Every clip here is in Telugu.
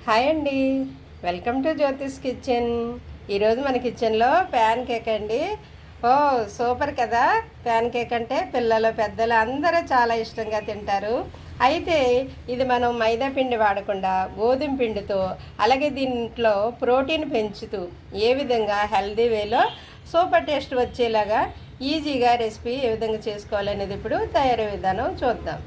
హాయ్ అండి, వెల్కమ్ టు జ్యోతిష్ కిచెన్. ఈరోజు మన కిచెన్లో ప్యాన్ కేక్ అండి. ఓ సూపర్ కదా! ప్యాన్ కేక్ అంటే పిల్లలు పెద్దలు అందరూ చాలా ఇష్టంగా తింటారు. అయితే ఇది మనం మైదా పిండి వాడకుండా గోధుమ పిండితో, అలాగే దీంట్లో ప్రోటీన్ పెంచుతూ ఏ విధంగా హెల్దీ వేలో సూపర్ టేస్ట్ వచ్చేలాగా ఈజీగా రెసిపీ ఏ విధంగా చేసుకోవాలనేది ఇప్పుడు తయారీ విధానం చూద్దాం.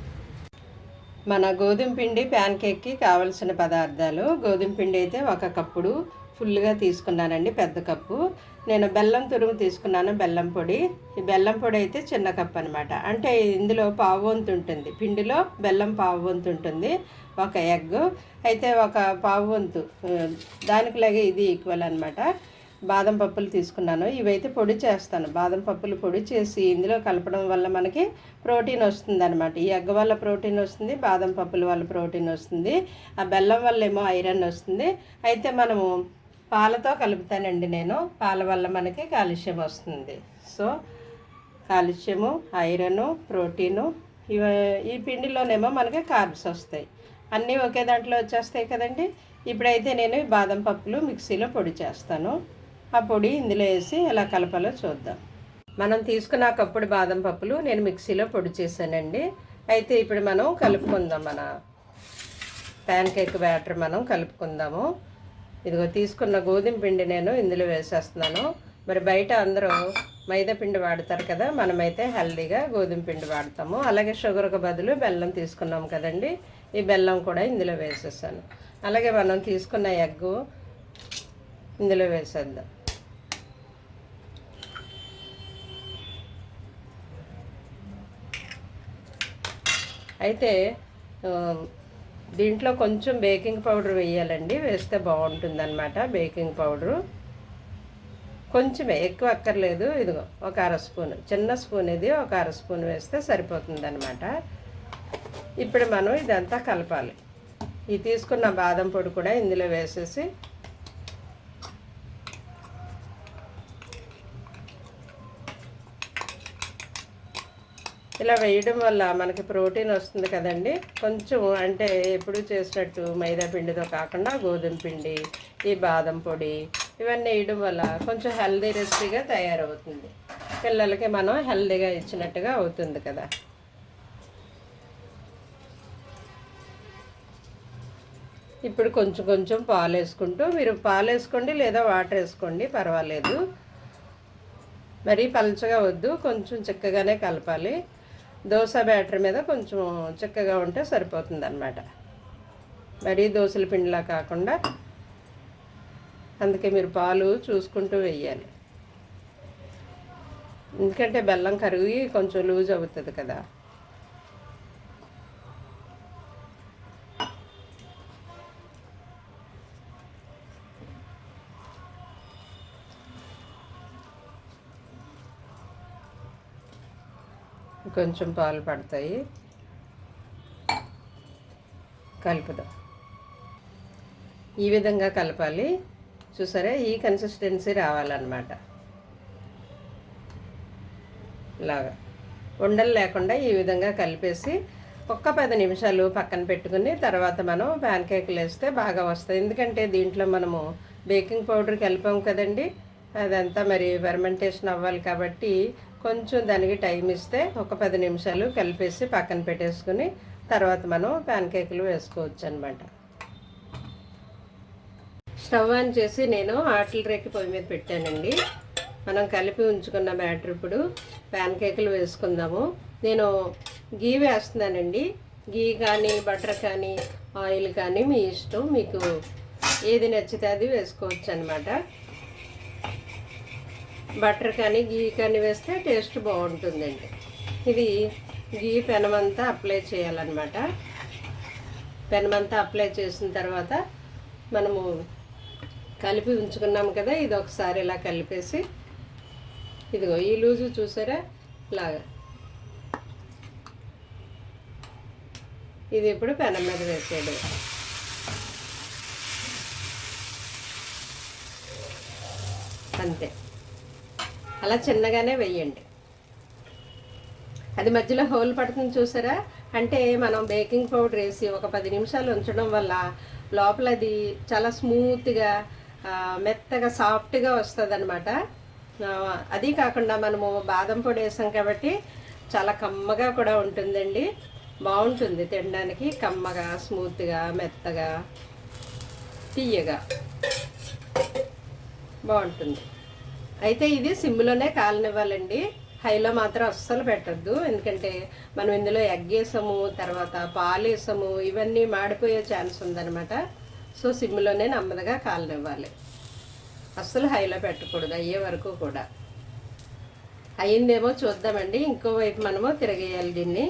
మన గోధుమ పిండి ప్యాన్ కేక్కి కావలసిన పదార్థాలు: గోధుమ పిండి అయితే 1 కప్పుడు ఫుల్గా తీసుకున్నానండి, పెద్ద కప్పు. నేను బెల్లం తురుము తీసుకున్నాను, బెల్లం పొడి. ఈ బెల్లం పొడి అయితే చిన్న కప్పు అనమాట. అంటే ఇందులో పావు వంతు ఉంటుంది, పిండిలో బెల్లం పావు వంతు ఉంటుంది. 1 ఎగ్ అయితే 1 పావు వంతు, దానికిలాగే ఇది ఈక్వల్ అనమాట. బాదం పప్పులు తీసుకున్నాను, ఇవైతే పొడి చేస్తాను. బాదం పప్పులు పొడి చేసి ఇందులో కలపడం వల్ల మనకి ప్రోటీన్ వస్తుంది అనమాట. ఈ ఎగ్ వల్ల ప్రోటీన్ వస్తుంది, బాదం పప్పుల వల్ల ప్రోటీన్ వస్తుంది, ఆ బెల్లం వల్ల ఏమో ఐరన్ వస్తుంది. అయితే మనము పాలతో కలుపుతానండి నేను, పాల వల్ల మనకి కాల్షియం వస్తుంది. సో కాల్షియము, ఐరను, ప్రోటీను ఈ పిండిలోనేమో మనకి కార్బ్స్ వస్తాయి. అన్నీ ఒకే దాంట్లో వచ్చేస్తాయి కదండి. ఇప్పుడైతే నేను బాదం పప్పులు మిక్సీలో పొడి చేస్తాను. ఆ పొడి ఇందులో వేసి ఎలా కలపాలో చూద్దాం. మనం తీసుకున్న కప్పుడు బాదం పప్పులు నేను మిక్సీలో పొడి చేశానండి. అయితే ఇప్పుడు మనం కలుపుకుందాం. మన ప్యాన్ కేక్ బ్యాటర్ మనం కలుపుకుందాము. ఇదిగో తీసుకున్న గోధుమ పిండి నేను ఇందులో వేసేస్తున్నాను. మరి బయట అందరూ మైదా పిండి వాడతారు కదా, మనమైతే హెల్దీగా గోధుమ పిండి వాడతాము. అలాగే షుగర్కి బదులు బెల్లం తీసుకున్నాం కదండి, ఈ బెల్లం కూడా ఇందులో వేసేసాను. అలాగే మనం తీసుకున్న ఎగ్గు ఇందులో వేసేద్దాం. అయితే దీంట్లో కొంచెం బేకింగ్ పౌడర్ వేయాలండి, వేస్తే బాగుంటుందన్నమాట. బేకింగ్ పౌడరు కొంచెమే, ఎక్కువ అక్కర్లేదు. ఇదిగో 1 అర స్పూన్, చిన్న స్పూన్ ఇది, 1 అర స్పూన్ వేస్తే సరిపోతుందన్నమాట. ఇప్పుడు మనం ఇదంతా కలపాలి. ఈ తీసుకున్న బాదం పొడి కూడా ఇందులో వేసేసి ఇలా వేయడం వల్ల మనకి ప్రోటీన్ వస్తుంది కదండి. కొంచెం అంటే ఎప్పుడు చేసినట్టు మైదా పిండితో కాకుండా గోధుమ పిండి, ఈ బాదం పొడి ఇవన్నీ వేయడం వల్ల కొంచెం హెల్దీ రెసిపీగా తయారవుతుంది. పిల్లలకి మనం హెల్దీగా ఇచ్చినట్టుగా అవుతుంది కదా. ఇప్పుడు కొంచెం కొంచెం పాలు వేసుకుంటూ, మీరు పాలు వేసుకోండి లేదా వాటర్ వేసుకోండి, పర్వాలేదు. మరీ పలచగా వద్దు, కొంచెం చిక్కగానే కలపాలి. దోశ బ్యాటర్ మీద కొంచెం చిక్కగా ఉంటే సరిపోతుంది అన్నమాట. మరీ దోశల పిండిలా కాకుండా, అందుకే మీరు పాలు చూసుకుంటూ వేయాలి. ఎందుకంటే బెల్లం కరిగి కొంచెం లూజ్ అవుతుంది కదా. కొంచెం పాలు పడతాయి, కలుపుదాం. ఈ విధంగా కలపాలి, చూసారా? ఈ కన్సిస్టెన్సీ రావాలన్నమాట. ఇలాగా ఉండలు లేకుండా ఈ విధంగా కలిపేసి 10 నిమిషాలు పక్కన పెట్టుకుని తర్వాత మనం ప్యాన్ కేకులు వేస్తే బాగా వస్తాయి. ఎందుకంటే దీంట్లో మనము బేకింగ్ పౌడర్ కలిపాం కదండి, అదంతా మరి ఫెర్మెంటేషన్ అవ్వాలి కాబట్టి కొంచెం దానికి టైం ఇస్తే 10 నిమిషాలు కలిపేసి పక్కన పెట్టేసుకుని తర్వాత మనం ప్యాన్ కేకులు వేసుకోవచ్చు అనమాట. స్టవ్ ఆన్ చేసి నేను ఆటల రేకి పొయ్యి మీద పెట్టానండి. మనం కలిపి ఉంచుకున్న బ్యాటర్ ఇప్పుడు ప్యాన్ కేకులు వేసుకుందాము. నేను గీ వేస్తున్నానండి. గీ కానీ బటర్ కానీ ఆయిల్ కానీ మీ ఇష్టం, మీకు ఏది నచ్చితే అది వేసుకోవచ్చు అనమాట. బటర్ కానీ గీ కానీ వేస్తే టేస్ట్ బాగుంటుందండి. ఇది గీ పెనమంతా అప్లై చేయాలన్నమాట. పెనమంతా అప్లై చేసిన తర్వాత మనము కలిపి ఉంచుకున్నాము కదా, ఇది ఒకసారి ఇలా కలిపేసి, ఇదిగో ఈ లూజు చూసారా, ఇలాగా ఇది ఇప్పుడు పెనం మీద వేసేయడం. అంతే, అలా చిన్నగానే వేయండి. అది మధ్యలో హోల్ పడుతుంది చూసారా, అంటే మనం బేకింగ్ పౌడర్ వేసి 10 నిమిషాలు ఉంచడం వల్ల లోపల అది చాలా స్మూత్గా మెత్తగా సాఫ్ట్గా వస్తుంది అనమాట. అది కాకుండా మనము బాదం పొడి వేసాం కాబట్టి చాలా కమ్మగా కూడా ఉంటుందండి. బాగుంటుంది తినడానికి, కమ్మగా, స్మూత్గా, మెత్తగా, తీయగా బాగుంటుంది. అయితే ఇది సిమ్లోనే కాలనివ్వాలండి, హైలో మాత్రం అస్సలు పెట్టద్దు. ఎందుకంటే మనం ఇందులో ఎగ్ వేసాము, తర్వాత పాలు వేసాము, ఇవన్నీ మాడిపోయే ఛాన్స్ ఉందన్నమాట. సో సిమ్లోనే నెమ్మదిగా కాలనివ్వాలి, అస్సలు హైలో పెట్టకూడదు అయ్యే వరకు కూడా. అయ్యిందేమో చూద్దామండి, ఇంకోవైపు మనము తిరగేయాలి దీన్ని.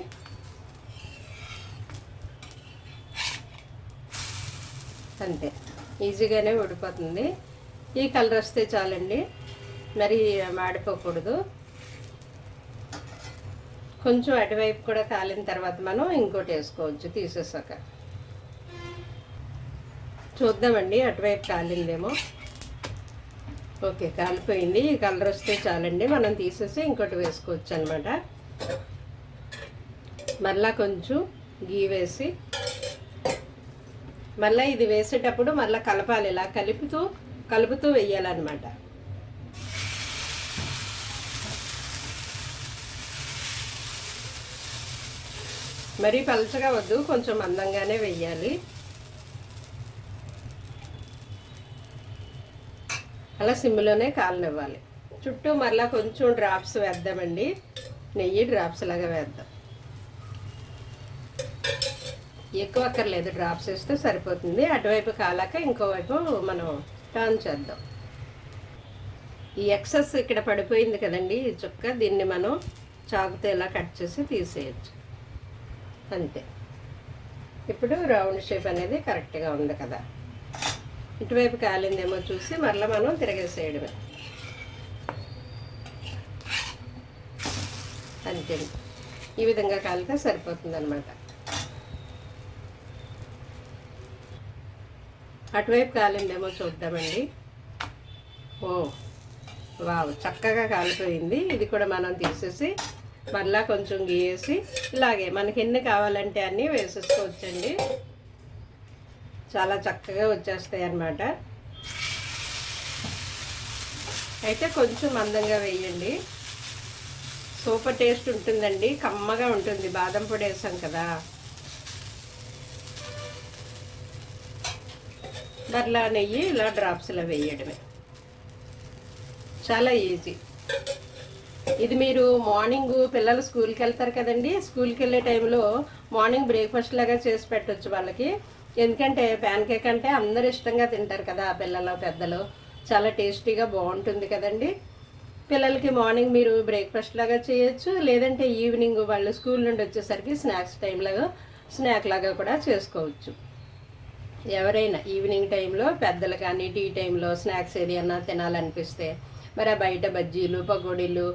అంతే, ఈజీగానే ఉడిపోతుంది. ఈ కలర్ వస్తే చాలండి, మరి మాడిపోకూడదు. కొంచెం అటువైపు కూడా కాలిన తర్వాత మనం ఇంకోటి వేసుకోవచ్చు తీసేసాక. చూద్దామండి అటువైపు కాలిందేమో. ఓకే, కాలిపోయింది. ఈ కలర్ వస్తే చాలండి, మనం తీసేసి ఇంకోటి వేసుకోవచ్చు అనమాట. మళ్ళా కొంచెం గీ వేసి మళ్ళీ ఇది వేసేటప్పుడు మళ్ళీ కలపాలి, ఇలా కలుపుతూ వేయాలన్నమాట. మరీ పలచగా వద్దు, కొంచెం మందంగానే వేయాలి. అలా సిమ్లోనే కాలనివ్వాలి. చుట్టూ మళ్ళీ కొంచెం డ్రాప్స్ వేద్దామండి, నెయ్యి డ్రాప్స్ లాగా వేద్దాం. ఎక్కువ అక్కర్లేదు, డ్రాప్స్ వేస్తే సరిపోతుంది. అటువైపు కాలాక ఇంకోవైపు మనం టర్న్ చేద్దాం. ఈ ఎక్సెస్ ఇక్కడ పడిపోయింది కదండి ఈ చుక్క, దీన్ని మనం చాకుతో ఇలా కట్ చేసి తీసేయచ్చు. అంతే, ఇప్పుడు రౌండ్ షేప్ అనేది కరెక్ట్గా ఉంది కదా. ఇటువైపు కాలిందేమో చూసి మరలా మనం తిరగేసేయడమే. అంతే, ఈ విధంగా కాలితే సరిపోతుంది అనమాట. అటువైపు కాలిందేమో చూద్దామండి. ఓ వావ్, చక్కగా కాలిపోయింది. ఇది కూడా మనం తీసేసి మళ్ళా కొంచెం గీసి ఇలాగే మనకి ఎన్ని కావాలంటే అన్నీ వేసేసుకోవచ్చండి, చాలా చక్కగా వచ్చేస్తాయి అన్నమాట. అయితే కొంచెం మందంగా వేయండి, సూపర్ టేస్ట్ ఉంటుందండి, కమ్మగా ఉంటుంది. బాదం పొడి వేసాం కదా. మరలా నెయ్యి ఇలా డ్రాప్స్లో వేయడమే, చాలా ఈజీ. ఇది మీరు మార్నింగ్ పిల్లలు స్కూల్కి వెళ్తారు కదండి, స్కూల్కి వెళ్ళే టైంలో మార్నింగ్ బ్రేక్ఫాస్ట్ లాగా చేసి పెట్టవచ్చు వాళ్ళకి. ఎందుకంటే ప్యాన్ కేక్ అంటే అందరు ఇష్టంగా తింటారు కదా, పిల్లలు పెద్దలు. చాలా టేస్టీగా బాగుంటుంది కదండి. పిల్లలకి మార్నింగ్ మీరు బ్రేక్ఫాస్ట్ లాగా చేయొచ్చు, లేదంటే ఈవినింగ్ వాళ్ళు స్కూల్ నుండి వచ్చేసరికి స్నాక్ లాగా కూడా చేసుకోవచ్చు. ఎవరైనా ఈవినింగ్ టైంలో పెద్దలు కానీ టీ టైంలో స్నాక్స్ ఏదైనా తినాలనిపిస్తే, మరి ఆ బయట బజ్జీలు, పకోడీలు,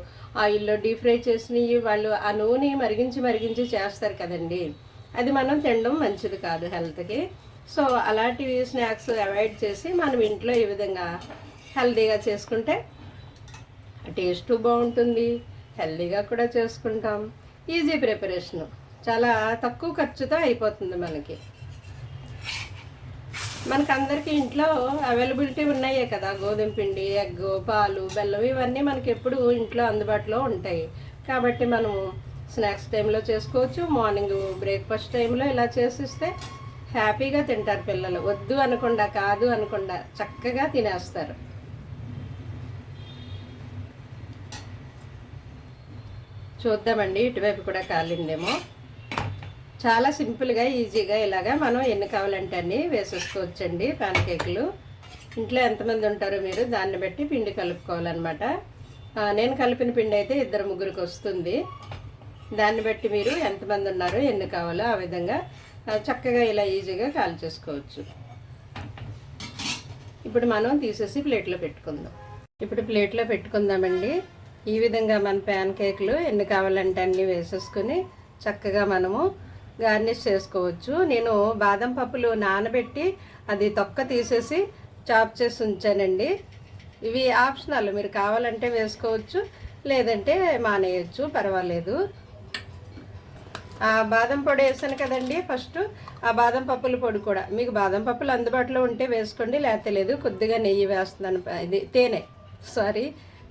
ఆయిల్లో డీప్ ఫ్రై చేసినవి వాళ్ళు ఆ నూనె మరిగించి చేస్తారు కదండి, అది మనం తినడం మంచిది కాదు హెల్త్కి. సో అలాంటివి స్నాక్స్ అవాయిడ్ చేసి మనం ఇంట్లో ఈ విధంగా హెల్తీగా చేసుకుంటే టేస్ట్ బాగుంటుంది, హెల్తీగా కూడా చేసుకుంటాం. ఈజీ ప్రిపరేషను, చాలా తక్కువ ఖర్చుతో అయిపోతుంది మనకి. మనకందరికీ ఇంట్లో అవైలబిలిటీ ఉన్నాయే కదా, గోధుమ పిండి, ఎగ్, పాలు, బెల్లం, ఇవన్నీ మనకి ఎప్పుడు ఇంట్లో అందుబాటులో ఉంటాయి. కాబట్టి మనం స్నాక్స్ టైంలో చేసుకోవచ్చు, మార్నింగ్ బ్రేక్ఫాస్ట్ టైంలో ఇలా చేసిస్తే హ్యాపీగా తింటారు పిల్లలు. వద్దు అనకుండా, కాదు అనకుండా చక్కగా తినేస్తారు. చూద్దామండి ఇటువైపు కూడా కాలిందేమో. చాలా సింపుల్గా ఈజీగా ఇలాగా మనం ఎన్ని కావాలంటే అన్నీ వేసేసుకోవచ్చండి ప్యాన్ కేకులు. ఇంట్లో ఎంతమంది ఉంటారో మీరు దాన్ని బట్టి పిండి కలుపుకోవాలన్నమాట. నేను కలిపిన పిండి అయితే 2-3కి వస్తుంది. దాన్ని బట్టి మీరు ఎంతమంది ఉన్నారో ఎన్ని కావాలో ఆ విధంగా చక్కగా ఇలా ఈజీగా కాల్చేసుకోవచ్చు. ఇప్పుడు మనం తీసేసి ప్లేట్లో పెట్టుకుందాం. ఇప్పుడు ప్లేట్లో పెట్టుకుందామండి. ఈ విధంగా మన ప్యాన్ కేకులు ఎన్ని కావాలంటే అన్నీ వేసేసుకొని చక్కగా మనము గార్నిష్ చేసుకోవచ్చు. నేను బాదం పప్పులు నానబెట్టి అది తొక్క తీసేసి చాప్ చేసి ఉంచానండి. ఇవి ఆప్షనల్, మీరు కావాలంటే వేసుకోవచ్చు, లేదంటే మానేయచ్చు, పర్వాలేదు. బాదం పొడి వేసాను కదండి ఫస్ట్. ఆ బాదం పప్పుల పొడి కూడా మీకు బాదం పప్పులు అందుబాటులో ఉంటే వేసుకోండి, లేకపోతే లేదు. కొద్దిగా నెయ్యి వేస్తున్నాను, ఇది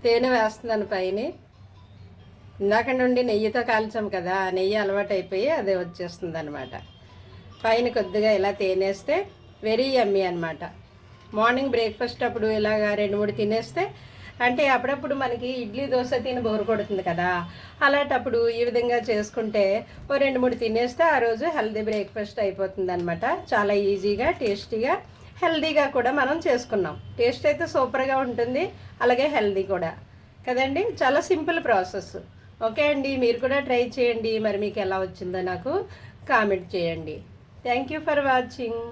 తేనె వేస్తున్నాను పైన. ఇందాక నుండి నెయ్యితో కాల్చాం కదా, నెయ్యి అలవాటు అయిపోయి అదే వచ్చేస్తుంది అనమాట. పైన కొద్దిగా ఇలా తేనేస్తే వెరీ యమ్మీ అనమాట. మార్నింగ్ బ్రేక్ఫాస్ట్ అప్పుడు ఇలాగా 2-3 తినేస్తే, అంటే అప్పుడప్పుడు మనకి ఇడ్లీ దోశ తిని బోరు కొడుతుంది కదా, అలాంటప్పుడు ఈ విధంగా చేసుకుంటే 2-3 తినేస్తే ఆ రోజు హెల్దీ బ్రేక్ఫాస్ట్ అయిపోతుంది అనమాట. చాలా ఈజీగా, టేస్టీగా, హెల్దీగా కూడా మనం చేసుకున్నాం. టేస్ట్ అయితే సూపర్గా ఉంటుంది, అలాగే హెల్దీ కూడా కదండి. చాలా సింపుల్ ప్రాసెస్. ఓకే అండి, మీరు కూడా ట్రై చేయండి. మరి మీకు ఎలా వచ్చిందో నాకు కామెంట్ చేయండి. Thank you for watching.